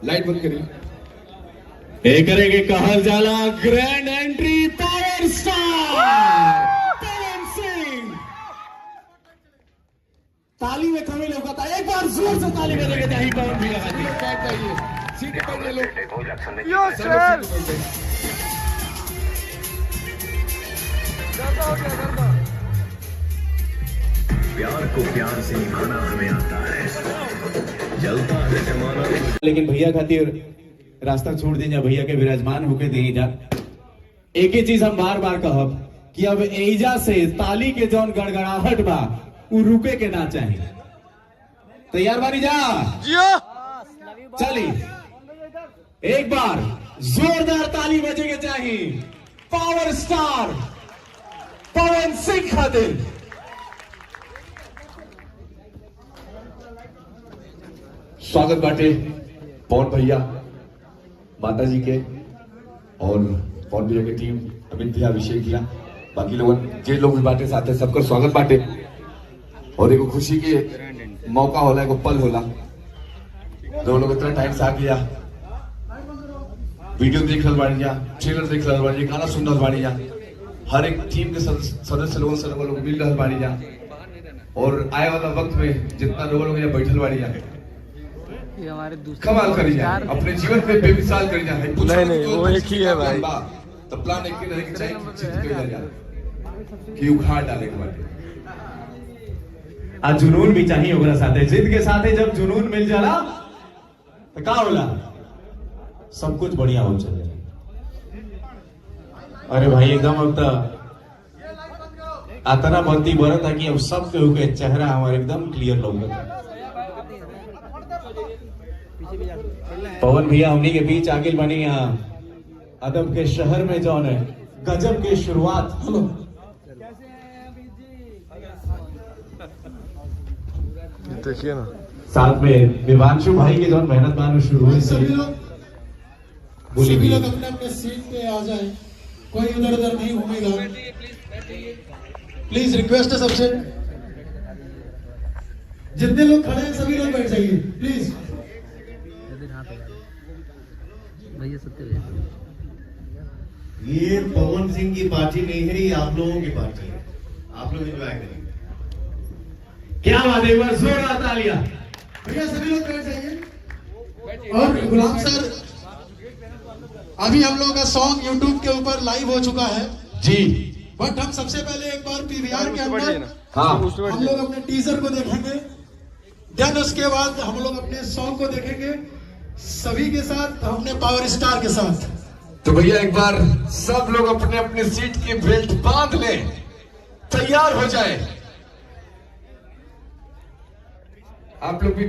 Light बंद करिए। करेंगे कहल जाला grand entry power star Pawan Singh. ताली में कमी लोग था, एक बार जोर से ताली करेंगे चाहिए पवन भैया खातिर। सीट पर ये लोग यो सर प्यार को प्यार से निभाना हमें आता है, जलता है जमाना। लेकिन भैया खातिर रास्ता छोड़ दीजिए, भैया के विराजमान होके दे जा। एक ही चीज हम बार बार कहब कि अब एजा से ताली के जौन गड़गड़ाहट बा वो रुके के ना चाहिए। तैयार बानी जा चली, एक बार जोरदार ताली बजेगे चाहिए पावर स्टार पवन सिंह खातिर। स्वागत बाटे पवन भैया माता जी के और पवन भैया की टीम अमित भैया अभिषेक भैया बाकी लोग जे लोग भी बाटे साथ है सबका स्वागत बाटे। और एगो खुशी के मौका होला, एगो पल होला, जो लोग इतना टाइम से आ गया वीडियो देख रहा बाड़ी जा, ट्रेलर देख रहा बाड़ी जा, गाना सुन रहा बाड़ी जा, हर एक टीम के सदस्य लोगों से लोग मिल रहा बाड़ी जा। और आए वाला वक्त में जितना लोग यहाँ बैठल बाड़ी जा कमाल करी जा, अपने जीवन में बेमिसाल करी जा। नहीं वो एक ही है भाई। तो प्लान एक ही रहे कि चाहिए कि उखाड़ डाले के बाद आज जुनून भी चाहिए ओकरा साथे, जिद के साथे जब जुनून मिल जाला तो का होला, सब कुछ बढ़िया हो चले। अरे भाई एकदम अब तो आतना बत्ती बरत है कि अब सब के चेहरा हमारे एकदम क्लियर लौकता। पवन भैया हमनी के बीच आगे बनी यहाँ अदब के शहर में जौन है गजब के शुरुआत। हेलो देखिए ना, साथ में विवांशु भाई की जौन मेहनत मानो शुरू हुई सभी लोग अपने अपने सीट पे आ जाएं, कोई उधर उधर नहीं घूमेगा। प्लीज रिक्वेस्ट है सबसे, जितने लोग खड़े हैं सभी लोग बैठ जाइए प्लीज। ये पवन सिंह की पार्टी नहीं है, ये आप लोगों की पार्टी है, आप लोग एंजॉय करेंगे। क्या बात है, बस जोरदार तालियां। भैया सभी लोग बैठ जाइए। और गुलाम सर, अभी हम लोगों का सॉन्ग यूट्यूब के ऊपर लाइव हो चुका है जी, बट हम सबसे पहले एक बार पीवीआर के अंदर हाँ हम लोग अपने टीजर को देखेंगे, देन उसके बाद हम लोग अपने सॉन्ग को देखेंगे सभी के साथ, अपने पावर स्टार के साथ। तो भैया एक बार सब लोग अपने अपने सीट की बेल्ट बांध लें, तैयार हो जाए। आप लोग भी